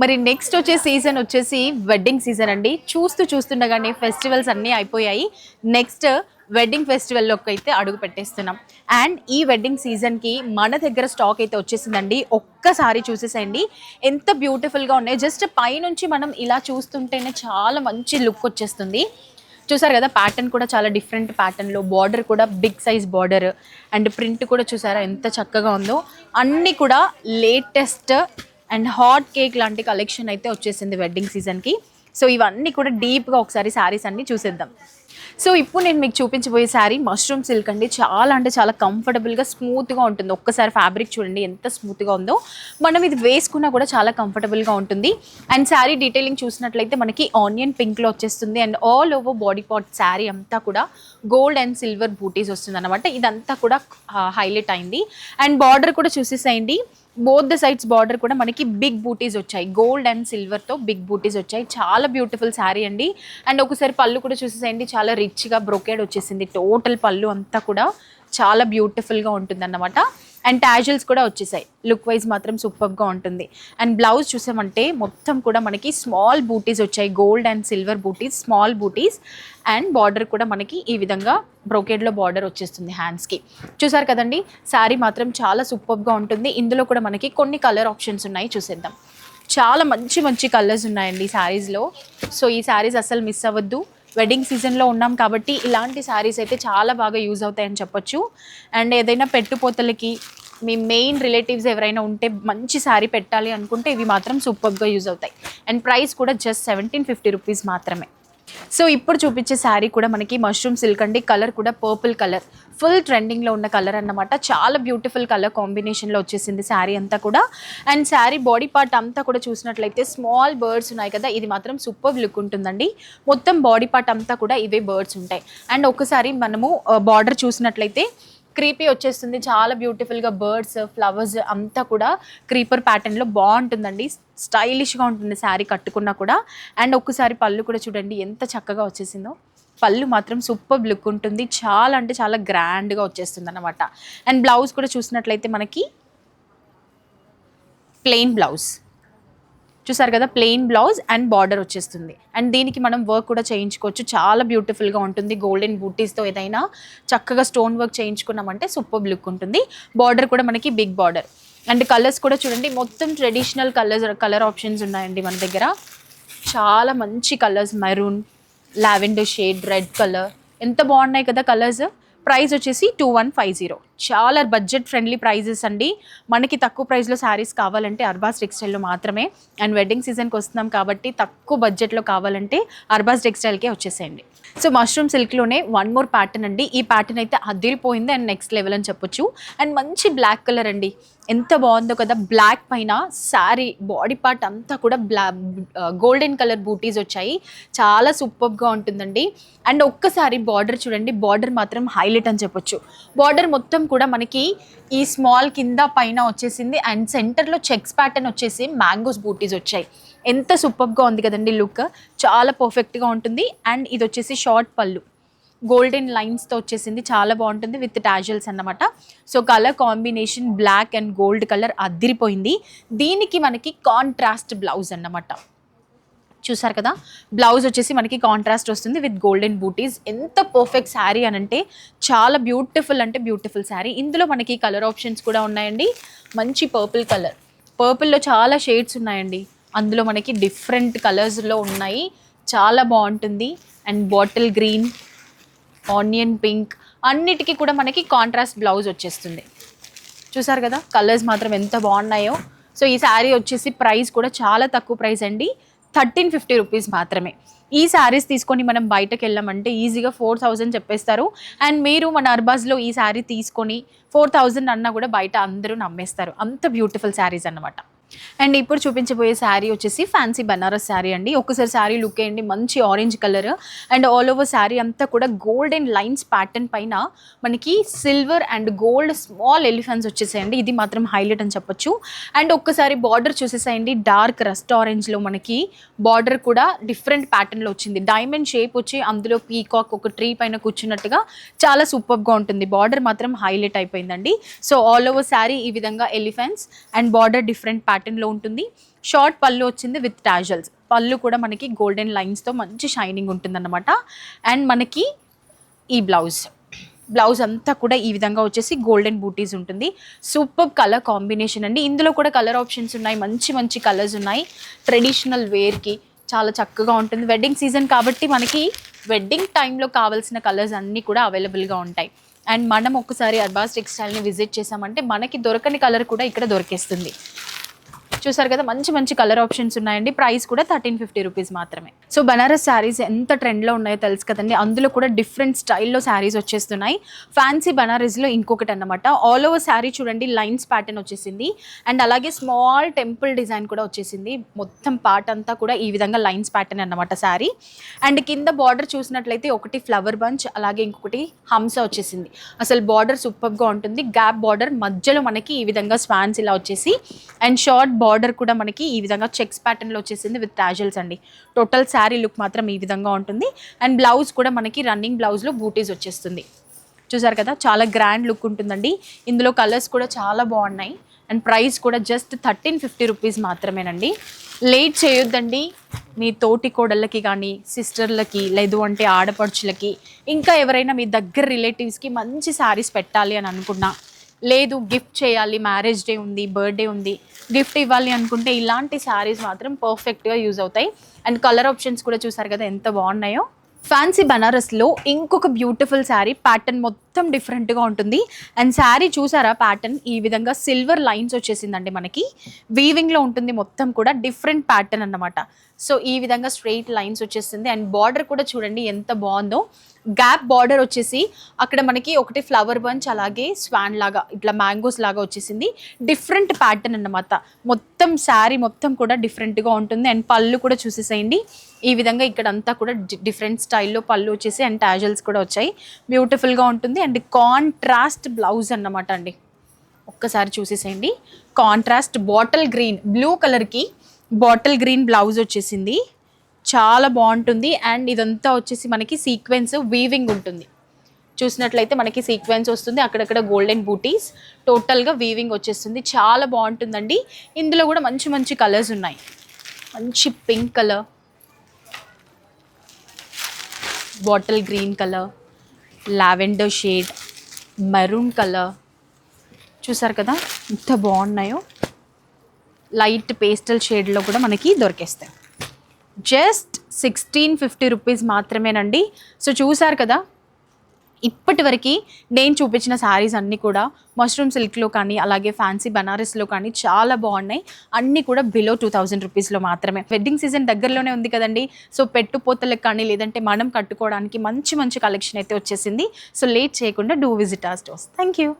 మరి నెక్స్ట్ వచ్చే సీజన్ వచ్చేసి వెడ్డింగ్ సీజన్ అండి. చూస్తుండగానే ఫెస్టివల్స్ అన్నీ అయిపోయాయి. నెక్స్ట్ వెడ్డింగ్ ఫెస్టివల్లోకి అయితే అడుగు పెట్టేస్తున్నాం. అండ్ ఈ వెడ్డింగ్ సీజన్కి మన దగ్గర స్టాక్ అయితే వచ్చేసిందండి. ఒక్కసారి చూసేసేయండి ఎంత బ్యూటిఫుల్గా ఉన్నాయి. జస్ట్ పైనుంచి మనం ఇలా చూస్తుంటేనే చాలా మంచి లుక్ వచ్చేస్తుంది. చూసారు కదా, ప్యాటర్న్ కూడా చాలా డిఫరెంట్ ప్యాటర్న్లో, బార్డర్ కూడా big size border and print కూడా చూసారా ఎంత చక్కగా ఉందో. అన్నీ కూడా లేటెస్ట్ అండ్ హాట్ కేక్ లాంటి కలెక్షన్ అయితే వచ్చేసింది వెడ్డింగ్ సీజన్కి. సో ఇవన్నీ కూడా డీప్గా ఒకసారి శారీస్ అన్నీ చూసేద్దాం. సో ఇప్పుడు నేను మీకు చూపించబోయే శారీ మష్రూమ్ సిల్క్ అండి. చాలా అంటే చాలా కంఫర్టబుల్గా స్మూత్గా ఉంటుంది. ఒక్కసారి ఫ్యాబ్రిక్ చూడండి ఎంత స్మూత్గా ఉందో. మనం ఇది వేసుకున్నా కూడా చాలా కంఫర్టబుల్గా ఉంటుంది. అండ్ శారీ డీటెయిలింగ్ చూసినట్లయితే మనకి ఆనియన్ పింక్లో వచ్చేస్తుంది. And all over body part sari అంతా కూడా గోల్డ్ అండ్ సిల్వర్ బూటీస్ వస్తుంది అనమాట. ఇదంతా కూడా హైలైట్ అయింది. అండ్ బార్డర్ కూడా చూసేసేయండి, బోత్ ద సైడ్స్ బార్డర్ కూడా మనకి బిగ్ బూటీస్ వచ్చాయి. గోల్డ్ అండ్ సిల్వర్తో బిగ్ బూటీస్ వచ్చాయి. చాలా బ్యూటిఫుల్ శారీ అండి. అండ్ ఒకసారి పళ్ళు కూడా చూసేసేయండి, చాలా రిచ్గా బ్రొకేడ్ వచ్చేసింది. టోటల్ పళ్ళు అంతా కూడా చాలా బ్యూటిఫుల్గా ఉంటుంది అన్నమాట. అండ్ టాజిల్స్ కూడా వచ్చేసాయి. లుక్ వైజ్ మాత్రం సూపర్గా ఉంటుంది. అండ్ బ్లౌజ్ చూసామంటే మొత్తం కూడా మనకి స్మాల్ బూటీస్ వచ్చాయి. Gold and silver booties, small booties. And border కూడా మనకి ఈ విధంగా బ్రోకేడ్లో బార్డర్ వచ్చేస్తుంది హ్యాండ్స్కి. చూసారు కదండి, శారీ మాత్రం చాలా సూపర్గా ఉంటుంది. ఇందులో కూడా మనకి కొన్ని కలర్ ఆప్షన్స్ ఉన్నాయి, చూసేద్దాం. చాలా మంచి మంచి కలర్స్ ఉన్నాయండి శారీస్లో. సో ఈ శారీస్ అస్సలు మిస్ అవ్వద్దు. వెడ్డింగ్ సీజన్లో ఉన్నాం కాబట్టి ఇలాంటి శారీస్ అయితే చాలా బాగా యూజ్ అవుతాయని చెప్పొచ్చు. అండ్ ఏదైనా పెట్టుపోతలకి మీ మెయిన్ రిలేటివ్స్ ఎవరైనా ఉంటే మంచి శారీ పెట్టాలి అనుకుంటే ఇవి మాత్రం సూపర్గా యూజ్ అవుతాయి. అండ్ ప్రైస్ కూడా జస్ట్ 1750 రూపీస్ మాత్రమే. సో ఇప్పుడు చూపించే శారీ కూడా మనకి మష్రూమ్ సిల్క్ అండి. కలర్ కూడా పర్పుల్ కలర్, ఫుల్ ట్రెండింగ్లో ఉన్న కలర్ అన్నమాట. చాలా బ్యూటిఫుల్ కలర్ కాంబినేషన్లో వచ్చేసింది శారీ అంతా కూడా. అండ్ శారీ బాడీ పార్ట్ అంతా కూడా చూసినట్లయితే స్మాల్ బర్డ్స్ ఉన్నాయి కదా, ఇది మాత్రం సూపర్ లుక్ ఉంటుందండి. మొత్తం బాడీ పార్ట్ అంతా కూడా ఇవే బర్డ్స్ ఉంటాయి. అండ్ ఒకసారి మనము బార్డర్ చూసినట్లయితే క్రీపీ వచ్చేస్తుంది. చాలా బ్యూటిఫుల్గా బర్డ్స్, ఫ్లవర్స్ అంతా కూడా క్రీపర్ ప్యాటర్న్లో బాగుంటుందండి. స్టైలిష్గా ఉంటుంది శారీ కట్టుకున్నా కూడా. అండ్ ఒక్కసారి పళ్ళు కూడా చూడండి ఎంత చక్కగా వచ్చేసిందో. పళ్ళు మాత్రం సూపర్ లుక్ ఉంటుంది. చాలా అంటే చాలా గ్రాండ్గా వచ్చేస్తుంది అన్నమాట. అండ్ బ్లౌజ్ కూడా చూసినట్లయితే మనకి ప్లెయిన్ బ్లౌజ్, చూసారు కదా, ప్లెయిన్ బ్లౌజ్ అండ్ బార్డర్ వచ్చేస్తుంది. అండ్ దీనికి మనం వర్క్ కూడా చేయించుకోవచ్చు. చాలా బ్యూటిఫుల్గా ఉంటుంది. గోల్డెన్ బూటీస్తో ఏదైనా చక్కగా స్టోన్ వర్క్ చేయించుకున్నామంటే సూపర్ లుక్ ఉంటుంది. బార్డర్ కూడా మనకి బిగ్ బార్డర్. అండ్ కలర్స్ కూడా చూడండి, మొత్తం ట్రెడిషనల్ కలర్ ఆప్షన్స్ ఉన్నాయండి మన దగ్గర. చాలా మంచి colours, maroon, lavender shade, red colour, ఎంత బాగున్నాయి కదా కలర్స్. ప్రైస్ వచ్చేసి 2150. చాలా బడ్జెట్ ఫ్రెండ్లీ ప్రైజెస్ అండి. మనకి తక్కువ ప్రైస్లో శారీస్ కావాలంటే అర్బాస్ టెక్స్టైల్లో మాత్రమే. అండ్ వెడ్డింగ్ సీజన్కి వస్తున్నాం కాబట్టి తక్కువ బడ్జెట్లో కావాలంటే అర్బాస్ టెక్స్టైల్కే వచ్చేసేయండి. సో మష్రూమ్ సిల్క్లోనే వన్ మోర్ ప్యాటర్న్ అండి. ఈ ప్యాటర్న్ అయితే అదిరిపోయింది అండ్ నెక్స్ట్ లెవెల్ అని చెప్పొచ్చు. అండ్ మంచి బ్లాక్ కలర్ అండి, ఎంత బాగుందో కదా. బ్లాక్ పైన శారీ బాడీ పార్ట్ అంతా కూడా గోల్డెన్ కలర్ బూటీస్ వచ్చాయి. చాలా సూపర్గా ఉంటుందండి. అండ్ ఒక్కసారి బార్డర్ చూడండి, బార్డర్ మాత్రం హైలైట్ అని చెప్పొచ్చు. బార్డర్ మొత్తం కూడా మనకి ఈ స్మాల్ కింద పైన వచ్చేసింది. అండ్ సెంటర్లో చెక్స్ ప్యాటర్న్ వచ్చేసి మ్యాంగోస్ బూటీస్ వచ్చాయి. ఎంత సూపర్గా ఉంది కదండి లుక్, చాలా పర్ఫెక్ట్గా ఉంటుంది. అండ్ ఇది వచ్చేసి షార్ట్ పళ్ళు, గోల్డెన్ లైన్స్తో వచ్చేసింది. చాలా బాగుంటుంది విత్ టాజల్స్ అన్నమాట. So colour combination black and gold colour అదిరిపోయింది. దీనికి మనకి కాంట్రాస్ట్ బ్లౌజ్ అన్నమాట. చూసారు కదా, బ్లౌజ్ వచ్చేసి మనకి కాంట్రాస్ట్ వస్తుంది విత్ గోల్డెన్ బూటీస్. ఎంత పర్ఫెక్ట్ శారీ అని అంటే చాలా బ్యూటిఫుల్ అంటే బ్యూటిఫుల్ శారీ. ఇందులో మనకి కలర్ ఆప్షన్స్ కూడా ఉన్నాయండి. మంచి పర్పుల్ కలర్, పర్పుల్లో చాలా షేడ్స్ ఉన్నాయండి. అందులో మనకి డిఫరెంట్ కలర్స్లో ఉన్నాయి, చాలా బాగుంటుంది. And bottle green, onion pink, అన్నిటికీ కూడా మనకి కాంట్రాస్ట్ బ్లౌజ్ వచ్చేస్తుంది. చూసారు కదా కలర్స్ మాత్రం ఎంత బాగున్నాయో. సో ఈ శారీ వచ్చేసి ప్రైస్ కూడా చాలా తక్కువ ప్రైస్ అండి, 1350 రూపీస్ మాత్రమే. ఈ శారీస్ తీసుకొని మనం బయటకు వెళ్ళామంటే ఈజీగా 4000 చెప్పేస్తారు. అండ్ మీరు మన అర్బాస్లో ఈ శారీ తీసుకొని 4000 అన్నా కూడా బయట అందరూ నమ్మేస్తారు. అంత బ్యూటిఫుల్ శారీస్ అన్నమాట. అండ్ ఇప్పుడు చూపించబోయే శారీ వచ్చేసి ఫ్యాన్సీ బనారస్ శారీ అండి. ఒక్కసారి శారీ లుక్ వేయండి, మంచి orange colour. And all over sari అంతా కూడా గోల్డెన్ లైన్స్ ప్యాటర్న్ పైన మనకి silver and gold small elephants వచ్చేసాయండి. ఇది మాత్రం హైలైట్ అని చెప్పొచ్చు. అండ్ ఒక్కసారి బార్డర్ చూసేసాయండి, డార్క్ రస్ట్ ఆరెంజ్లో మనకి బార్డర్ కూడా డిఫరెంట్ ప్యాటర్న్లో వచ్చింది. డైమండ్ షేప్ వచ్చి అందులో పీకాక్ ఒక ట్రీ పైన కూర్చున్నట్టుగా చాలా సూపర్గా ఉంటుంది. బార్డర్ మాత్రం హైలైట్ అయిపోయిందండి. సో ఆల్ ఓవర్ శారీ ఈ విధంగా elephants and border different pattern ప్యాటర్న్లో ఉంటుంది. షార్ట్ పళ్ళు వచ్చింది విత్ టాజల్స్. పళ్ళు కూడా మనకి గోల్డెన్ లైన్స్తో మంచి షైనింగ్ ఉంటుందన్నమాట. అండ్ మనకి ఈ బ్లౌజ్ అంతా కూడా ఈ విధంగా వచ్చేసి గోల్డెన్ బూటీస్ ఉంటుంది. సూపర్ కలర్ కాంబినేషన్ అండి. ఇందులో కూడా కలర్ ఆప్షన్స్ ఉన్నాయి, మంచి మంచి కలర్స్ ఉన్నాయి. ట్రెడిషనల్ వేర్కి చాలా చక్కగా ఉంటుంది. వెడ్డింగ్ సీజన్ కాబట్టి మనకి వెడ్డింగ్ టైంలో కావాల్సిన కలర్స్ అన్నీ కూడా అవైలబుల్గా ఉంటాయి. అండ్ మనం ఒకసారి అర్బాస్ టెక్స్టైల్ని విజిట్ చేసామంటే మనకి దొరకని కలర్ కూడా ఇక్కడ దొరికేస్తుంది. చూసారు కదా, మంచి మంచి కలర్ ఆప్షన్స్ ఉన్నాయండి. ప్రైస్ కూడా 1350 రూపీస్ మాత్రమే. సో బనారస్ శారీస్ ఎంత ట్రెండ్లో ఉన్నాయో తెలుసు కదండి. అందులో కూడా డిఫరెంట్ స్టైల్లో శారీస్ వచ్చేస్తున్నాయి. ఫ్యాన్సీ బనారస్లో ఇంకొకటి అన్నమాట. ఆల్ ఓవర్ శారీ చూడండి, లైన్స్ ప్యాటర్న్ వచ్చేసింది. అండ్ అలాగే స్మాల్ టెంపుల్ డిజైన్ కూడా వచ్చేసింది. మొత్తం పార్ట్ అంతా కూడా ఈ విధంగా లైన్స్ ప్యాటర్న్ అన్నమాట శారీ. అండ్ కింద బార్డర్ చూసినట్లయితే ఒకటి ఫ్లవర్ బంచ్, అలాగే ఇంకొకటి హంస వచ్చేసింది. అసలు బార్డర్ సూపర్గా ఉంటుంది. గ్యాప్ బార్డర్ మధ్యలో మనకి ఈ విధంగా స్వాన్స్ ఇలా వచ్చేసి, అండ్ షార్ట్ బార్డర్ కూడా మనకి ఈ విధంగా చెక్స్ ప్యాటర్న్లో వచ్చేసింది విత్ టాజల్స్ అండి. టోటల్ శారీ లుక్ మాత్రం ఈ విధంగా ఉంటుంది. అండ్ బ్లౌజ్ కూడా మనకి రన్నింగ్ బ్లౌజ్లో బూటీస్ వచ్చేస్తుంది. చూసారు కదా, చాలా గ్రాండ్ లుక్ ఉంటుందండి. ఇందులో కలర్స్ కూడా చాలా బాగున్నాయి. అండ్ ప్రైస్ కూడా జస్ట్ 1350 రూపీస్ మాత్రమేనండి. లేట్ చేయొద్దండి. మీ తోటి కోడళ్ళకి కానీ, సిస్టర్లకి, లేదు అంటే ఆడపడుచులకి, ఇంకా ఎవరైనా మీ దగ్గర రిలేటివ్స్కి మంచి శారీస్ పెట్టాలి అని అనుకున్నా, లేదు గిఫ్ట్ చేయాలి, మ్యారేజ్ డే ఉంది, బర్త్డే ఉంది, గిఫ్ట్ ఇవ్వాలి అనుకుంటే ఇలాంటి శారీస్ మాత్రం పర్ఫెక్ట్గా యూజ్ అవుతాయి. అండ్ కలర్ ఆప్షన్స్ కూడా చూసారు కదా ఎంత బాగున్నాయో. ఫ్యాన్సీ బనారస్లో ఇంకొక బ్యూటిఫుల్ శారీ, ప్యాటర్న్ మొత్తం డిఫరెంట్గా ఉంటుంది. అండ్ శారీ చూసారా, ప్యాటర్న్ ఈ విధంగా సిల్వర్ లైన్స్ వచ్చేసిందండి. మనకి వీవింగ్లో ఉంటుంది, మొత్తం కూడా డిఫరెంట్ ప్యాటర్న్ అన్నమాట. సో ఈ విధంగా స్ట్రెయిట్ లైన్స్ వచ్చేస్తుంది. అండ్ బార్డర్ కూడా చూడండి ఎంత బాగుందో. గ్యాప్ బార్డర్ వచ్చేసి అక్కడ మనకి ఒకటి ఫ్లవర్ బంచ్, అలాగే స్వాన్ లాగా ఇట్లా మ్యాంగోస్ లాగా వచ్చేసింది. డిఫరెంట్ ప్యాటర్న్ అన్నమాట. మొత్తం శారీ మొత్తం కూడా డిఫరెంట్గా ఉంటుంది. అండ్ పళ్ళు కూడా చూసేసేయండి ఈ విధంగా. ఇక్కడ అంతా కూడా డిఫరెంట్ స్టైల్లో పళ్ళు వచ్చేసి అండ్ టాజల్స్ కూడా వచ్చాయి. బ్యూటిఫుల్గా ఉంటుంది. అండ్ కాంట్రాస్ట్ బ్లౌజ్ అన్నమాట అండి. ఒక్కసారి చూసేసేయండి. కాంట్రాస్ట్ బాటిల్ గ్రీన్, బ్లూ కలర్కి బాటిల్ గ్రీన్ బ్లౌజ్ వచ్చేసింది. చాలా బాగుంటుంది. అండ్ ఇదంతా వచ్చేసి మనకి సీక్వెన్స్ వీవింగ్ ఉంటుంది. చూసినట్లయితే మనకి సీక్వెన్స్ వస్తుంది, అక్కడక్కడ గోల్డెన్ బూటీస్, టోటల్గా వీవింగ్ వచ్చేస్తుంది. చాలా బాగుంటుందండి. ఇందులో కూడా మంచి మంచి కలర్స్ ఉన్నాయి. మంచి pink colour, bottle green colour, lavender shade, maroon colour. చూసారు కదా ఎంత బాగున్నాయో. లైట్ పేస్టల్ షేడ్లో కూడా మనకి దొరికేస్తాయి. జస్ట్ 1650 రూపీస్ మాత్రమేనండి. సో చూసారు కదా, ఇప్పటివరకు నేను చూపించిన శారీస్ అన్నీ కూడా మష్రూమ్ సిల్క్లో కానీ, అలాగే ఫ్యాన్సీ బనారస్లో కానీ చాలా బాగున్నాయి. అన్నీ కూడా బిలో 2000 రూపీస్లో మాత్రమే. వెడ్డింగ్ సీజన్ దగ్గరలోనే ఉంది కదండి. సో పెట్టుపోతలకు కానీ, లేదంటే మనం కట్టుకోవడానికి మంచి మంచి కలెక్షన్ అయితే వచ్చేసింది. సో లేట్ చేయకుండా do visit our stores. Thank you.